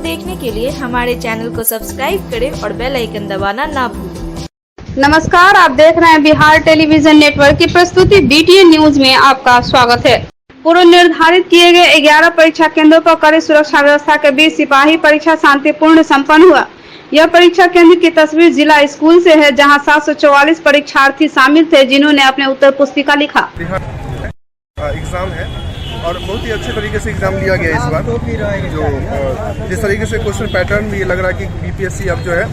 देखने के लिए हमारे चैनल को सब्सक्राइब करें और बेल आइकन दबाना ना भूलें। नमस्कार, आप देख रहे हैं बिहार टेलीविजन नेटवर्क की प्रस्तुति बीटीएन न्यूज में आपका स्वागत है। पूर्व निर्धारित किए गए 11 परीक्षा केंद्रों पर कड़ी सुरक्षा व्यवस्था के बीच सिपाही परीक्षा शांतिपूर्ण संपन्न हुआ। यह परीक्षा केंद्र की तस्वीर जिला स्कूल से है, जहां 744 परीक्षार्थी शामिल थे, जिन्होंने अपने उत्तर पुस्तिका लिखा। एग्जाम है और बहुत ही अच्छे तरीके से एग्जाम लिया गया इस बार। जो जिस तरीके से क्वेश्चन पैटर्न भी ये लग रहा है कि बीपीएससी अब जो है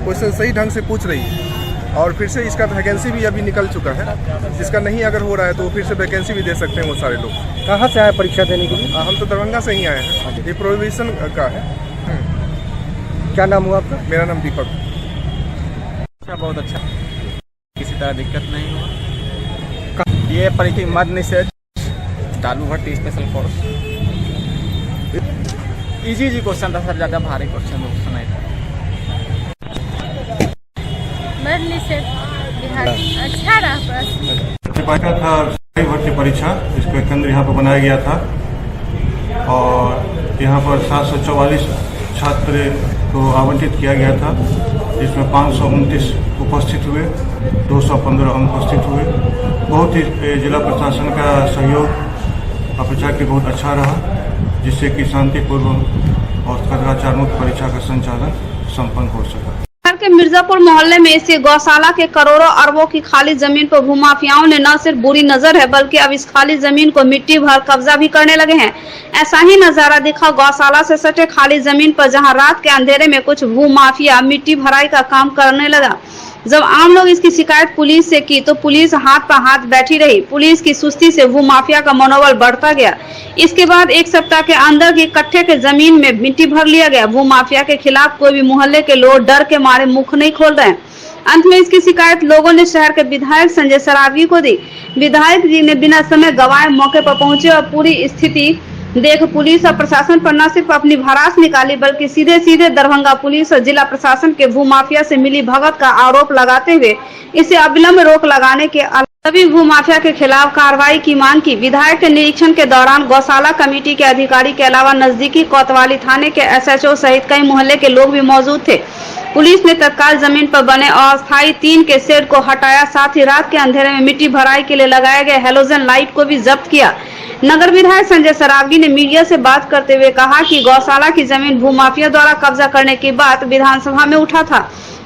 क्वेश्चन सही ढंग से पूछ रही है और फिर से इसका वैकेंसी भी अभी निकल चुका है। जिसका नहीं अगर हो रहा है तो फिर से वैकेंसी भी दे सकते हैं वो सारे लोग। कहाँ से आए परीक्षा देने के लिए? हम तो दरभंगा से ही आए हैं। ये प्रोविजन का है। क्या नाम हुआ आपका? मेरा नाम दीपक। बहुत अच्छा, किसी तरह दिक्कत नहीं हुआ। ये परीक्षा मद निषेध चालू भर्ती स्पेशल फोर्स इजी क्वेश्चन था सर, ज़्यादा भारी क्वेश्चन नहीं था। मद निषेध बिहार अच्छा रहा प्रश्न। था भर्ती परीक्षा, इसका केंद्र यहाँ पर बनाया गया था और यहाँ पर 744 छात्र को आवंटित किया गया था, जिसमें 529 उपस्थित हुए, 215 अनुपस्थित हुए। बहुत ही जिला प्रशासन का सहयोग परीक्षा के बहुत अच्छा रहा, जिससे कि शांतिपूर्वक और कदाचार मुक्त परीक्षा का संचालन संपन्न हो सका। बिहार के मिर्जापुर मोहल्ले में स्थित गौशाला के करोड़ों अरबों की खाली जमीन पर भूमाफियाओं ने न सिर्फ बुरी नजर है, बल्कि अब इस खाली जमीन को मिट्टी भर कब्जा भी करने लगे हैं। ऐसा ही नजारा दिखा गौशाला से सटे खाली जमीन पर, जहां रात के अंधेरे में कुछ भूमाफिया मिट्टी भराई का काम करने लगा। जब आम लोग इसकी शिकायत पुलिस से की तो पुलिस हाथ पर हाथ बैठी रही। पुलिस की सुस्ती से भूमाफिया का मनोबल बढ़ता गया। इसके बाद एक सप्ताह के अंदर की कट्ठे के जमीन में मिट्टी भर लिया गया। भूमाफिया के खिलाफ कोई भी मोहल्ले के लोग डर के मारे मुख नहीं खोल रहे हैं। अंत में इसकी शिकायत लोगों ने शहर के विधायक संजय सरावगी को दी। विधायक जी ने बिना समय गवाए मौके पर पहुंचे और पूरी स्थिति देख पुलिस और प्रशासन पर न सिर्फ अपनी भड़ास निकाली, बल्कि सीधे सीधे दरभंगा पुलिस और जिला प्रशासन के भूमाफिया से मिली भगत का आरोप लगाते हुए इसे अविलंब रोक लगाने के सभी भूमाफिया के खिलाफ कार्रवाई की मांग की। विधायक के निरीक्षण के दौरान गौशाला कमेटी के अधिकारी के अलावा नजदीकी कोतवाली थाने के एसएचओ सहित कई मोहल्ले के लोग भी मौजूद थे। पुलिस ने तत्काल जमीन पर बने अस्थायी टीन के शेड को हटाया, साथ ही रात के अंधेरे में मिट्टी भराई के लिए लगाए गए हेलोजन लाइट को भी जब्त किया। नगर विधायक संजय सरावगी ने मीडिया से बात करते हुए कहा कि गौशाला की जमीन भूमाफिया द्वारा कब्जा करने की बात विधानसभा में उठा था।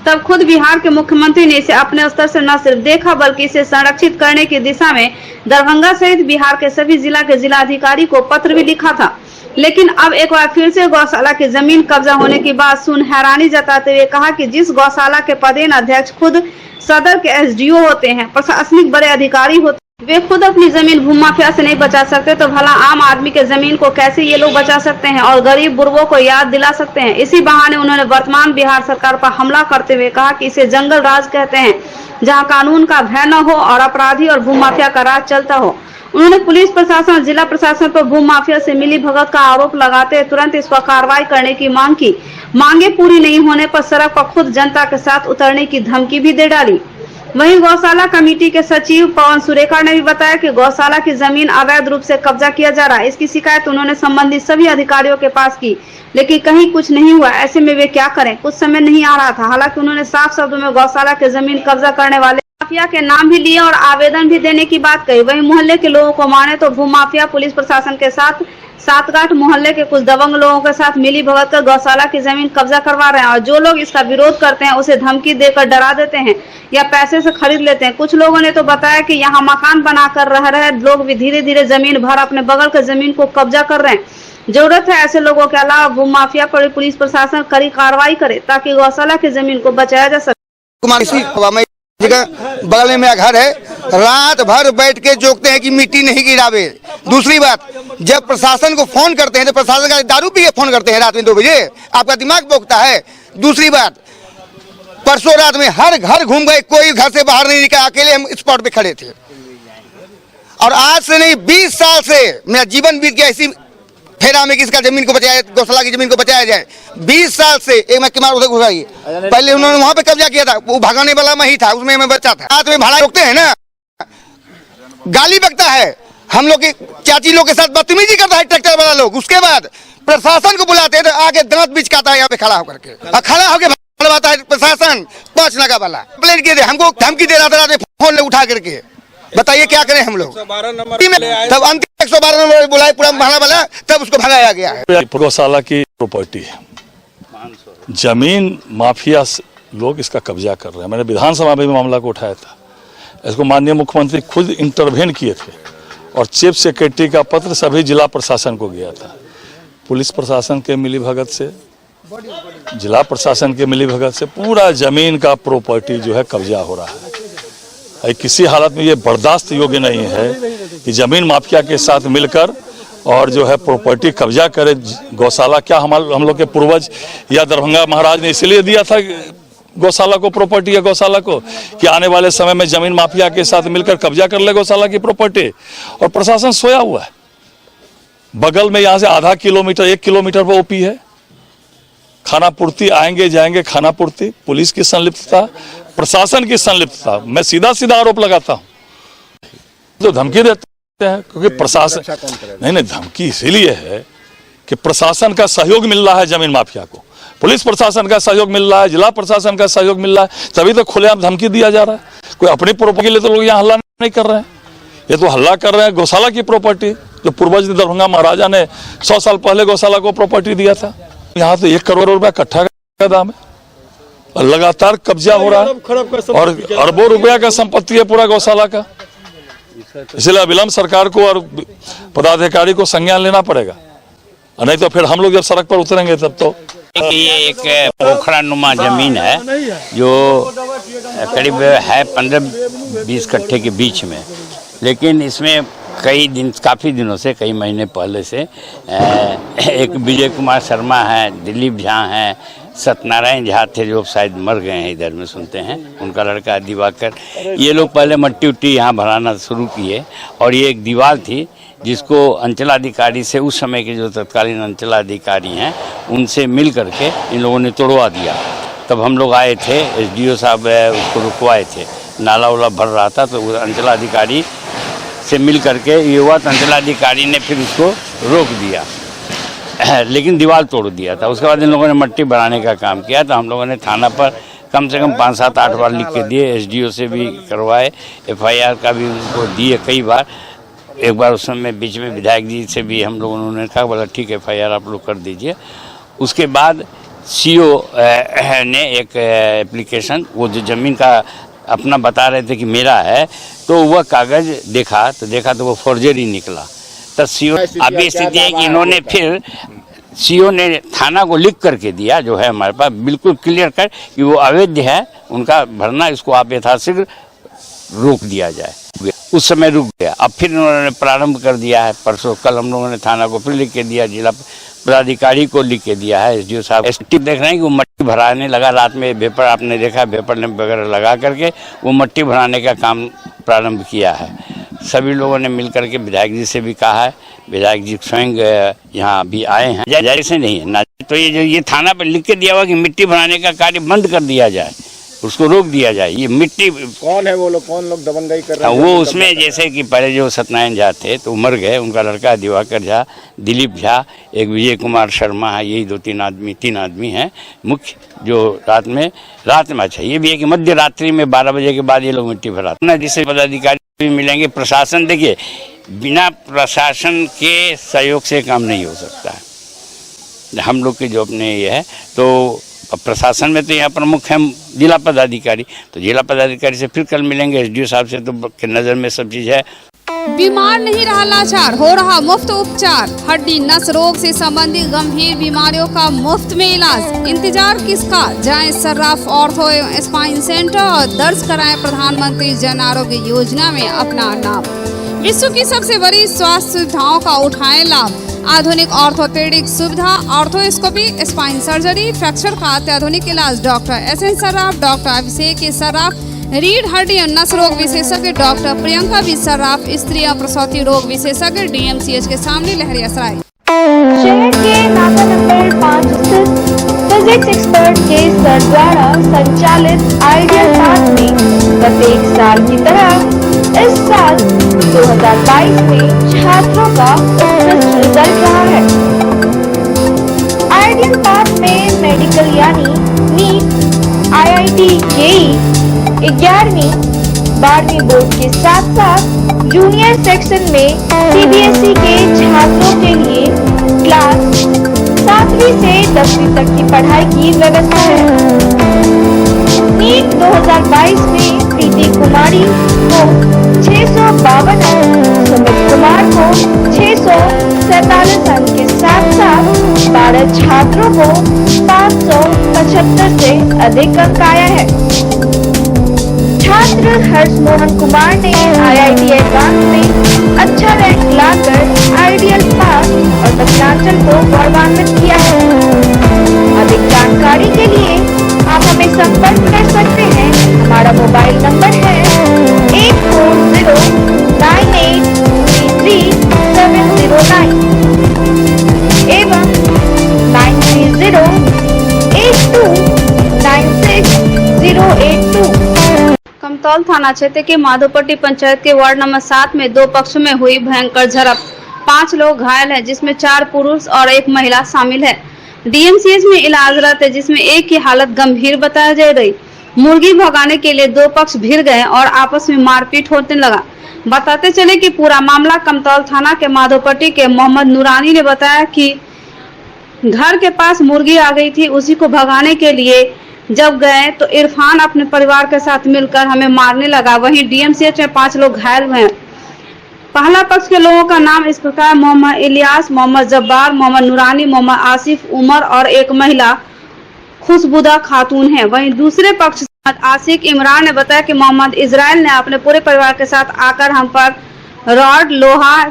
तब खुद बिहार के मुख्यमंत्री ने इसे अपने स्तर से न सिर्फ देखा, बल्कि इसे संरक्षित करने की दिशा में दरभंगा सहित बिहार के सभी जिला के जिलाधिकारी को पत्र भी लिखा था। लेकिन अब एक बार फिर से गौशाला की जमीन कब्जा होने की बात सुन हैरानी जताते हुए कहा कि जिस गौशाला के पदेन अध्यक्ष खुद सदर के एसडीओ होते हैं, प्रशासनिक बड़े अधिकारी होते हैं, वे खुद अपनी जमीन भूमाफिया से नहीं बचा सकते, तो भला आम आदमी के जमीन को कैसे ये लोग बचा सकते हैं और गरीब बुर्बों को याद दिला सकते हैं। इसी बहाने उन्होंने वर्तमान बिहार सरकार पर हमला करते हुए कहा कि इसे जंगल राज कहते हैं, जहां कानून का भय न हो और अपराधी और भूमाफिया का राज चलता हो। उन्होंने पुलिस प्रशासन और जिला प्रशासन पर भूमाफिया से मिली भगत का आरोप लगाते तुरंत इस पर कार्रवाई करने की मांग की। मांगे पूरी नहीं होने पर सड़क पर खुद जनता के साथ उतरने की धमकी भी दे डाली। वहीं गौशाला कमेटी के सचिव पवन सुरेकर ने भी बताया कि गौशाला की जमीन अवैध रूप से कब्जा किया जा रहा है। इसकी शिकायत उन्होंने संबंधित सभी अधिकारियों के पास की, लेकिन कहीं कुछ नहीं हुआ। ऐसे में वे क्या करें, कुछ समय नहीं आ रहा था। हालांकि उन्होंने साफ शब्दों में गौशाला की जमीन कब्जा करने वाले माफिया के नाम भी लिए और आवेदन भी देने की बात कही। वहीं मोहल्ले के लोगों को माने तो भूमाफिया पुलिस प्रशासन के साथ सातगांठ मोहल्ले के कुछ दबंग लोगों के साथ मिली भगत कर गौशाला की जमीन कब्जा करवा रहे हैं और जो लोग इसका विरोध करते हैं उसे धमकी देकर डरा देते हैं या पैसे से खरीद लेते हैं। कुछ लोगों ने तो बताया कि यहाँ मकान बनाकर रह रहे लोग भी धीरे धीरे जमीन भर अपने बगल के जमीन को कब्जा कर रहे हैं। जरूरत है ऐसे लोगों के अलावा भूमाफिया पर पुलिस प्रशासन कड़ी कार्रवाई करे, ताकि गौशाला की जमीन को बचाया जा सके। बगल में मेरा घर है, रात भर बैठ के जोकते हैं कि मिट्टी नहीं गिरावे। दूसरी बात, जब प्रशासन को फोन करते हैं तो प्रशासन का दारू पी के फोन करते हैं रात में 2 बजे, आपका दिमाग बोकता है। दूसरी बात, परसों रात में हर घर घूम गए, कोई घर से बाहर नहीं निकला, अकेले हम स्पॉट पे खड़े थे। और आज से नहीं 20 साल से मेरा जीवन बीत गया इसी फेरा में, किसका जमीन को बचाया, गौशाला की जमीन को बचाया जाए। 20 साल से एक मैं किमार उधर घुसाई, पहले उन्होंने वहां पे कब्जा किया था, वो भगाने वाला मैं ही था, उसमें मैं बच्चा था। रात में भाड़ा रोकते हैं ना, गाली बकता है, हम लोग के चाची लोग के साथ बदतमीजी करता है ट्रैक्टर वाला लोग। उसके बाद प्रशासन को बुलाते हैं तो आगे दांत बिचकाता है यहाँ पे खड़ा होकर के, खड़ा होकर बताता है प्रशासन 5 नाका वाला प्लेन के दे हमको धमकी दे रहा था फोन उठा करके। बताइए क्या करें हम लोग। तब अंतिम 112 नंबर बुलाए पूरा महला वाला, तब उसको भगाया गया है। गौशाला की प्रॉपर्टी है, जमीन माफिया लोग इसका कब्जा कर रहे हैं। मैंने विधानसभा में भी मामला को उठाया था, इसको माननीय मुख्यमंत्री खुद इंटरवेन किए थे और चीफ सेक्रेटरी का पत्र सभी जिला प्रशासन को गया था। पुलिस प्रशासन के मिलीभगत से, जिला प्रशासन के मिलीभगत से पूरा जमीन का प्रॉपर्टी जो है कब्जा हो रहा है। किसी हालत में ये बर्दाश्त योग्य नहीं है कि जमीन माफिया के साथ मिलकर और जो है प्रॉपर्टी कब्जा करे गौशाला। क्या हम लोग के पूर्वज या दरभंगा महाराज ने इसलिए दिया था गौशाला को प्रॉपर्टी या गौशाला को कि आने वाले समय में जमीन माफिया के साथ मिलकर कब्जा कर ले गौशाला की प्रॉपर्टी। और प्रशासन सोया हुआ है। बगल में यहाँ से आधा किलोमीटर 1 किलोमीटर पर ओपी है, खाना पूर्ति आएंगे जाएंगे, खाना पूर्ति, पुलिस की संलिप्तता, प्रशासन की संलिप्तता। मैं सीधा आरोप लगाता हूँ। जो धमकी देते हैं क्योंकि प्रशासन नहीं धमकी इसीलिए है कि प्रशासन का सहयोग मिल रहा है जमीन माफिया को, पुलिस प्रशासन का सहयोग मिल रहा है, जिला प्रशासन का सहयोग मिल रहा है, तभी तो खुलेआम धमकी दिया जा रहा है। कोई अपनी प्रॉपर्टी के लिए तो लोग यहाँ हल्ला नहीं कर रहे हैं, ये तो हल्ला कर रहे हैं गौशाला की प्रॉपर्टी जो पूर्वज दरभंगा महाराजा ने 100 साल पहले गौशाला को प्रॉपर्टी दिया था। यहाँ तो 1 करोड़ रुपया इकट्ठा का दाम है और लगातार कब्जा हो रहा है और अरबों रुपया का संपत्ति है पूरा गौशाला का। इसलिए अविलंब सरकार को और पदाधिकारी को संज्ञान लेना पड़ेगा, नहीं तो फिर हम लोग जब सड़क पर उतरेंगे तब तो। ये एक पोखरा नुमा जमीन है जो करीब है 15-20 कट्ठे के बीच में, लेकिन इसमें काफ़ी दिनों से, कई महीने पहले से एक विजय कुमार शर्मा है, दिलीप झा हैं, सत्यनारायण झा थे जो शायद मर गए हैं इधर में सुनते हैं, उनका लड़का दिवाकर, ये लोग पहले मट्टी उट्टी यहाँ भराना शुरू किए। और ये एक दीवार थी जिसको अंचलाधिकारी से, उस समय के जो तत्कालीन अंचलाधिकारी हैं उनसे मिल करके इन लोगों ने तोड़वा दिया। तब हम लोग आए थे, SDO साहब उसको रुकवाए थे, नाला वाला भर रहा था तो अंचलाधिकारी से मिल करके ये हुआ, तो अंचलाधिकारी ने फिर उसको रोक दिया लेकिन दीवार तोड़ दिया था। उसके बाद इन लोगों ने मट्टी बढ़ाने का काम किया, तो हम लोगों ने थाना पर कम से कम 5-7-8 बार लिख के दिए, SDO से भी करवाए, FIR का भी उनको दिए कई बार। एक बार उस समय बीच में विधायक जी से भी हम लोगों ने कहा, बोला ठीक है FIR आप लोग कर दीजिए। उसके बाद CO ने एक एप्लीकेशन, वो जो ज़मीन का अपना बता रहे थे कि मेरा है, तो वह कागज़ देखा तो वो फॉर्जरी निकला। तब CO, अभी स्थिति है कि इन्होंने फिर CO ने थाना को लिख करके दिया, जो है हमारे पास बिल्कुल क्लियर कर कि वो अवैध है उनका भरना, इसको आप यथाशीघ्र रोक दिया जाए। उस समय रुक गया, अब फिर उन्होंने प्रारंभ कर दिया है। परसों कल हम लोगों ने थाना को फिर लिख के दिया, जिला पदाधिकारी को लिख के दिया है। SDO साहब देख रहे हैं कि वो मट्टी भराने लगा, रात में वेपर, आपने देखा वेपर लैंप वगैरह लगा करके वो मट्टी भराने का काम प्रारंभ किया है। सभी लोगों ने मिल करके विधायक जी से भी कहा है, विधायक जी स्वयं यहाँ अभी आए हैं, जैसे नहीं है ना, तो ये थाना पर लिख के दिया हुआ कि मिट्टी भराने का कार्य बंद कर दिया जाए, उसको रोक दिया जाए। ये मिट्टी कौन है वो लोग, कौन लोग दबंगई कर रहे हैं? वो उसमें जैसे कि पहले जो सत्यनारायण झा थे तो मर गए, उनका लड़का दिवाकर झा, दिलीप झा, एक विजय कुमार शर्मा है, यही 3 आदमी हैं मुख्य, जो रात में अच्छा ये भी है कि मध्य रात्रि में 12 बजे के बाद ये लोग मिट्टी भराते हैं। जिससे पदाधिकारी भी मिलेंगे, प्रशासन, देखिए बिना प्रशासन के सहयोग से काम नहीं हो सकता है। हम लोग के जो अपने ये है, तो अब प्रशासन में तो यहाँ प्रमुख है जिला पदाधिकारी, तो जिला पदाधिकारी से फिर कल मिलेंगे, SDO साहब से, तो के नज़र में सब चीज़ है। बीमार नहीं रहा लाचार, हो रहा मुफ्त उपचार। हड्डी नस रोग से संबंधित गंभीर बीमारियों का मुफ्त में इलाज। इंतजार किसका, जाएं सर्राफ ऑर्थो एवं स्पाइन सेंटर और दर्ज कराएं प्रधानमंत्री जन आरोग्य योजना में अपना नाम। विश्व की सबसे बड़ी स्वास्थ्य सुविधाओं का उठाएं लाभ। आधुनिक ऑर्थोपेडिक सुविधा, ऑर्थोस्कोपी, स्पाइन सर्जरी, फ्रैक्चर का अत्याधुनिक इलाज। डॉक्टर SN सर्राफ, डॉक्टर अभिषेक सर्राफ, रीढ़ हड्डी और नस रोग विशेषज्ञ डॉक्टर प्रियंका बी सर्राफ, स्त्री और प्रसूति रोग विशेषज्ञ DMCH के सामने लहरियासराय। शहर के नाका नंबर 5 स्थित फिजिक्स एक्सपर्ट के सर द्वारा संचालित आइडियल पाथ में प्रत्येक साल की तरह इस साल 2022 में छात्रों का उत्कृष्ट रिजल्ट रहा है। मेडिकल यानी नीट, IIT जेई, 11वीं 12वीं बोर्ड के साथ साथ जूनियर सेक्शन में CBSE के छात्रों के लिए क्लास 7वीं से 10वीं तक की पढ़ाई की व्यवस्था है। नीट 2022 में प्रीति कुमारी को 652 अंक, सुमित कुमार को 647 अंक के साथ साथ 12 छात्रों को 575 से अधिक अंक आया है। छात्र हर्ष मोहन कुमार ने IIT एडवांस में अच्छा रैंक लाकर आइडियल पास और दक्षिणांचल को गौरवान्वित किया है। अधिक जानकारी के लिए आप हमें संपर्क कर सकते हैं। हमारा मोबाइल नंबर है 8409833709 एवं 9308296082। कमतौल थाना क्षेत्र के माधोपट्टी पंचायत के वार्ड नंबर 7 में दो पक्षों में हुई भयंकर झड़प। 5 लोग घायल हैं, जिसमें 4 पुरुष और 1 महिला शामिल है। DMCH में इलाजरत है, जिसमें एक की हालत गंभीर बताई जा रही। मुर्गी भगाने के लिए दो पक्ष भिड़ गए और आपस में मारपीट होने लगा। बताते चले कि पूरा मामला कमतौल थाना के माधोपट्टी के मोहम्मद नूरानी ने बताया कि घर के पास मुर्गी आ गई थी, उसी को भगाने के लिए जब गए तो इरफान अपने परिवार के साथ मिलकर हमें मारने लगा। वहीं DMCH में 5 लोग घायल हुए हैं। पहला पक्ष के लोगों का नाम इस प्रकार मोहम्मद इलियास, मोहम्मद जब्बार, मोहम्मद नूरानी, मोहम्मद आसिफ उमर और एक महिला खुशबुदा खातून है। वहीं दूसरे पक्ष आशिक इमरान ने बताया कि मोहम्मद इजराइल ने अपने पूरे परिवार के साथ आकर हम पर रॉड, लोहा,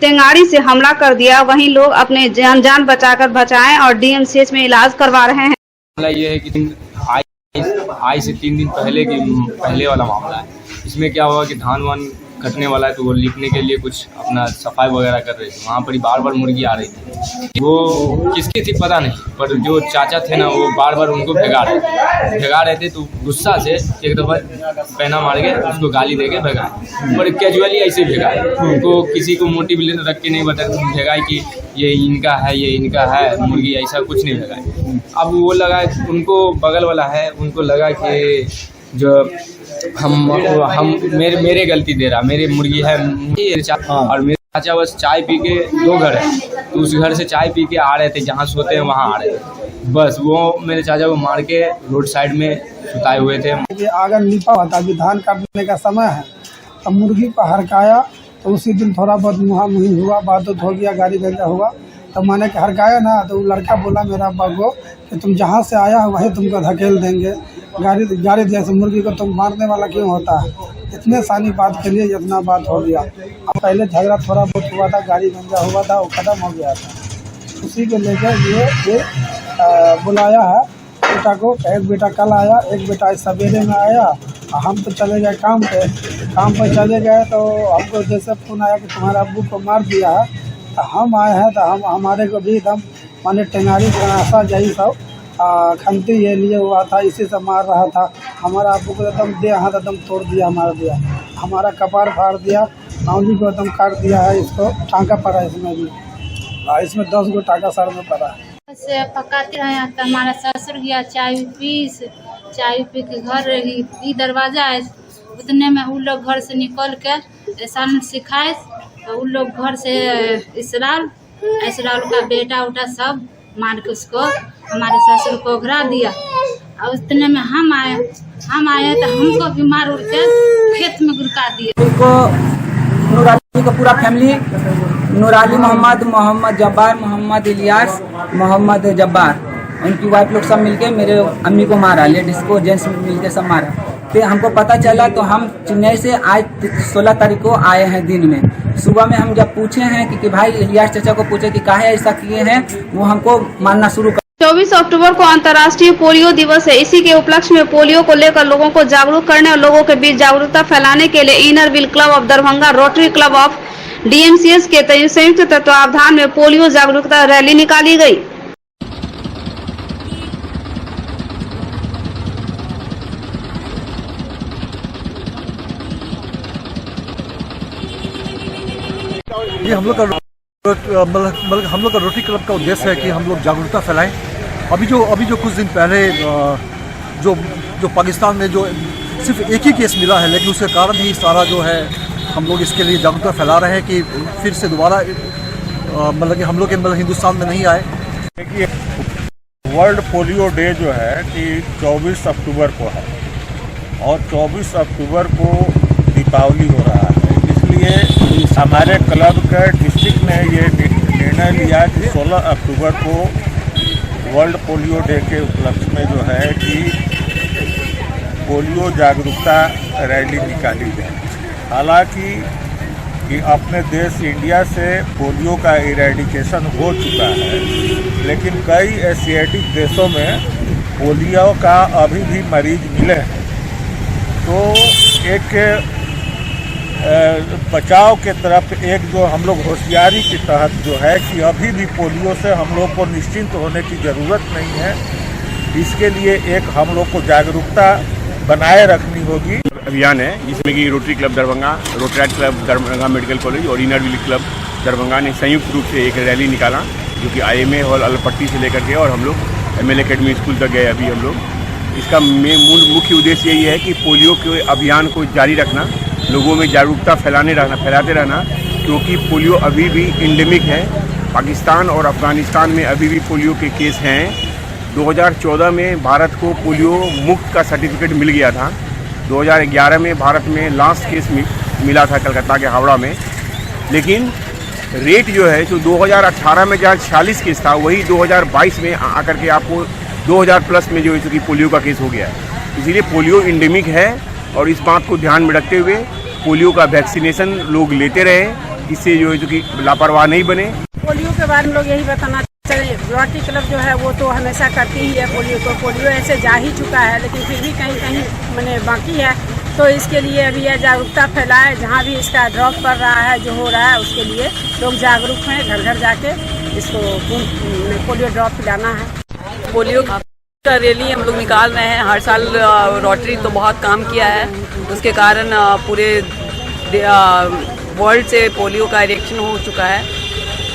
टेंगाड़ी से हमला कर दिया। वहीं लोग अपने जान बचाकर बचाएं और DMCH में इलाज करवा रहे हैं। मामला ये है कि आज से 3 दिन पहले वाला मामला है। इसमें क्या हुआ कि धान वान कटने वाला है, तो वो लिखने के लिए कुछ अपना सफाई वगैरह कर रहे थे। वहाँ पर ही बार बार मुर्गी आ रही थी। वो किसकी थी पता नहीं, पर जो चाचा थे ना, वो बार बार उनको भगा रहे थे। तो गुस्सा से एक दफ़ा पैना मार के उसको गाली दे के भगाए, पर कैजुअली ऐसे भगाए। उनको किसी को मोटिव रख के नहीं भगाए कि ये इनका है, ये इनका है मुर्गी, ऐसा कुछ नहीं भगाए। अब वो लगा, उनको बगल वाला है, उनको लगा कि जो मेरे गलती दे रहा, मेरी मुर्गी है और मेरे चाचा बस चाय पी के 2 घर है, तो उस घर से चाय पी के आ रहे थे, जहाँ सोते हैं वहाँ आ रहे थे। बस वो मेरे चाचा को मार के रोड साइड में सुताए हुए थे। आंगन लिपा हुआ था, अभी धान काटने का समय है, तब मुर्गी को हरकाया। तो उसी दिन थोड़ा बहुत मुँहामुही हुआ, बात हो गया, गाड़ी गंजा हुआ। तब मैंने हरकाया ना, तो लड़का बोला मेरा अब्बा को कि तुम जहाँ से आया हो वहीं तुमको धकेल देंगे, गाड़ी जैसे मुर्गी को तुम मारने वाला क्यों होता है। इतने सानी बात के लिए इतना बात हो गया। अब पहले झगड़ा थोड़ा बहुत हुआ था, गाड़ी गंजा हुआ था, वो खत्म हो गया था। उसी को लेकर ये बुलाया है बेटा को। एक बेटा कल आया, एक बेटा सवेरे में आया। हम तो चले गए काम पे चले गए, तो हमको जैसे फोन आया कि तुम्हारे अब्बू को मार दिया है, तो हम आए हैं। तो हमारे को भी एकदम माने टेंगारी गनासा यही सब खंती ये लिए हुआ था, इसी से मार रहा था। हमारा अब्बू को एकदम दे हाथ एकदम तोड़ दिया, हमारा कपार फाड़ दिया, नाउली को एकदम काट दिया है। इसको टाँका पड़ा इसमें भी, इसमें 10 गो टाँका सर में पड़ा है। से पकाते हैं तो हमारा ससुर गया चाय पी के घर रही, दरवाजा है, उतने में उन लोग घर से निकल के ऐसा सिखाए। तो उन लोग घर से इसराल का बेटा उठा सब मार के उसको हमारे ससुर को घरा दिया। और उतने में हम आए तो हमको भी मार उड़ के खेत में गुरका दिया। नूरानी का पूरा फैमिली, नूरानी मोहम्मद जब्बार, मोहम्मद इलियास, मोहम्मद जब्बार, उनकी वाइफ लोग सब मिलके मेरे अम्मी को मारा, लेडीज़ को जेंट्स मिलके सब मारा। फिर हमको पता चला तो हम चेन्नई से आज 16 तारीख को आए हैं दिन में। सुबह में हम जब पूछे हैं कि भाई इलियास चाचा को पूछे कि काहे ऐसा किए हैं, वो हमको मानना शुरू 24 अक्टूबर को अंतर्राष्ट्रीय पोलियो दिवस है। इसी के उपलक्ष्य में पोलियो को लेकर लोगों को जागरूक करने और लोगों के बीच जागरूकता फैलाने के लिए inner wheel club of Darbhanga, rotary club of DMCH के संयुक्त तत्वावधान में पोलियो जागरूकता रैली निकाली गई। ये हम लोग का रोटरी क्लब का उद्देश्य है कि हम लोग जागरूकता फैलाएं अभी जो कुछ दिन पहले जो पाकिस्तान में जो सिर्फ एक ही केस मिला है, लेकिन उसके कारण ही सारा जो है हम लोग इसके लिए जागरूकता फैला रहे हैं कि फिर से दोबारा मतलब कि हम लोग के हिंदुस्तान में नहीं आए। देखिए, वर्ल्ड पोलियो डे जो है कि 24 अक्टूबर को है और 24 अक्टूबर को दीपावली हो रहा है, इसलिए हमारे क्लब के डिस्ट्रिक्ट ने ये निर्णय लिया कि 16 अक्टूबर को वर्ल्ड पोलियो डे के उपलक्ष्य में जो है कि पोलियो जागरूकता रैली निकाली जाए। हालांकि कि अपने देश इंडिया से पोलियो का इरेडिकेशन हो चुका है, लेकिन कई एशियाटिक देशों में पोलियो का अभी भी मरीज मिले हैं। तो एक बचाव के तरफ एक जो हम लोग होशियारी के तहत जो है कि अभी भी पोलियो से हम लोग को निश्चिंत होने की ज़रूरत नहीं है, इसके लिए एक हम लोग को जागरूकता बनाए रखनी होगी। अभियान है जिसमें कि rotary club Darbhanga, rotaract club Darbhanga medical college और इनर व्हील क्लब दरभंगा ने संयुक्त रूप से एक रैली निकाला, जो कि IMA हॉल अलपट्टी से लेकर के और हम लोग ML अकेडमी स्कूल तक गए अभी हम लोग। इसका मूल मुख्य उद्देश्य यही है कि पोलियो के अभियान को जारी रखना, लोगों में जागरूकता फैलाते रहना, क्योंकि पोलियो अभी भी एंडेमिक है। पाकिस्तान और अफगानिस्तान में अभी भी पोलियो के केस हैं। 2014 में भारत को पोलियो मुक्त का सर्टिफिकेट मिल गया था। 2011 में भारत में लास्ट केस मिला था कलकत्ता के हावड़ा में, लेकिन रेट जो है जो 2018 में जहाँ 46 केस था, वही 2022 में आकर के आपको 2000 प्लस में जो है कि पोलियो का केस हो गया है। इसीलिए पोलियो एंडेमिक है और इस बात को ध्यान में रखते हुए पोलियो का वैक्सीनेशन लोग लेते रहे, इससे जो है कि लापरवाह नहीं बने। पोलियो के बारे में लोग यही बताना चाहिए, रोटरी क्लब जो है वो तो हमेशा करती ही है पोलियो को। पोलियो ऐसे जा ही चुका है, लेकिन फिर भी कहीं कहीं मैंने बाकी है, तो इसके लिए अभी यह जागरूकता फैलाए। जहाँ भी इसका ड्रॉप पड़ रहा है, जो हो रहा है, उसके लिए लोग जागरूक हैं, घर घर जाके इसको पोलियो ड्रॉप पिलाना है। पोलियो का रैली हम लोग निकाल रहे हैं हर साल। रोटरी तो बहुत काम किया है, उसके कारण पूरे वर्ल्ड से पोलियो का इरेक्शन हो चुका है।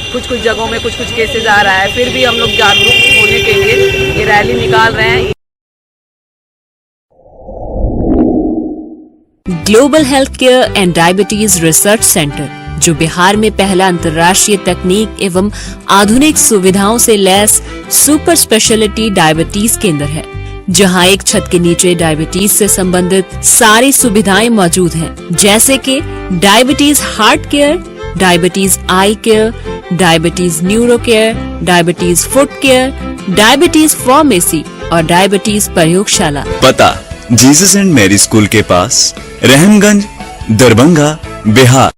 कुछ जगहों में कुछ केसेस आ रहा है, फिर भी हम लोग जागरूक होने के लिए ये रैली निकाल रहे हैं। Global health care and diabetes research centre, जो बिहार में पहला अंतर्राष्ट्रीय तकनीक एवं आधुनिक सुविधाओं से लैस सुपर स्पेशलिटी डायबिटीज केंद्र है, जहां एक छत के नीचे डायबिटीज से संबंधित सारी सुविधाएं मौजूद हैं, जैसे कि diabetes heart care, diabetes eye care, diabetes neuro care, diabetes foot care, diabetes pharmacy और डायबिटीज प्रयोगशाला। पता जीसस एंड मैरी स्कूल के पास, रहमगंज, दरभंगा, बिहार।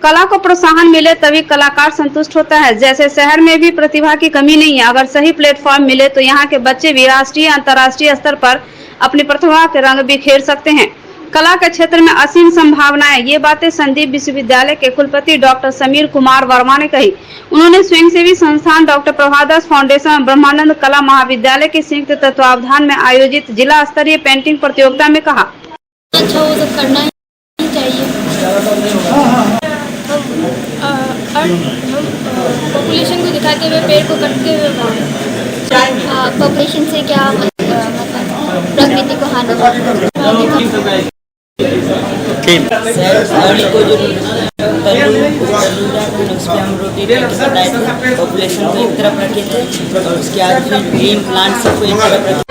कला को प्रोत्साहन मिले तभी कलाकार संतुष्ट होता है। जैसे शहर में भी प्रतिभा की कमी नहीं है, अगर सही प्लेटफॉर्म मिले तो यहाँ के बच्चे भी राष्ट्रीय अंतर्राष्ट्रीय स्तर पर अपनी प्रतिभा के रंग बिखेर सकते हैं। कला के क्षेत्र में असीम संभावनाएं, ये बातें संदीप विश्वविद्यालय के कुलपति डॉक्टर समीर कुमार वर्मा ने कही। उन्होंने स्वयंसेवी संस्थान डॉक्टर प्रभादास फाउंडेशन और ब्रह्मानंद कला महाविद्यालय के संयुक्त तत्वावधान में आयोजित जिला स्तरीय पेंटिंग प्रतियोगिता में कहा। अच्छा, वो सब करना ही चाहिए। हम पॉपुलेशन को दिखाते हुए, पेड़ को कटते हुए, पॉपुलेशन से क्या मतलब प्रकृति को हानि को जो उस पर हम रोटेट बनाए थे, पॉपुलेशन को एक तरफ रखे थे और उसके बाद फिर ग्रीन प्लांट सबको एक तरफ रखे।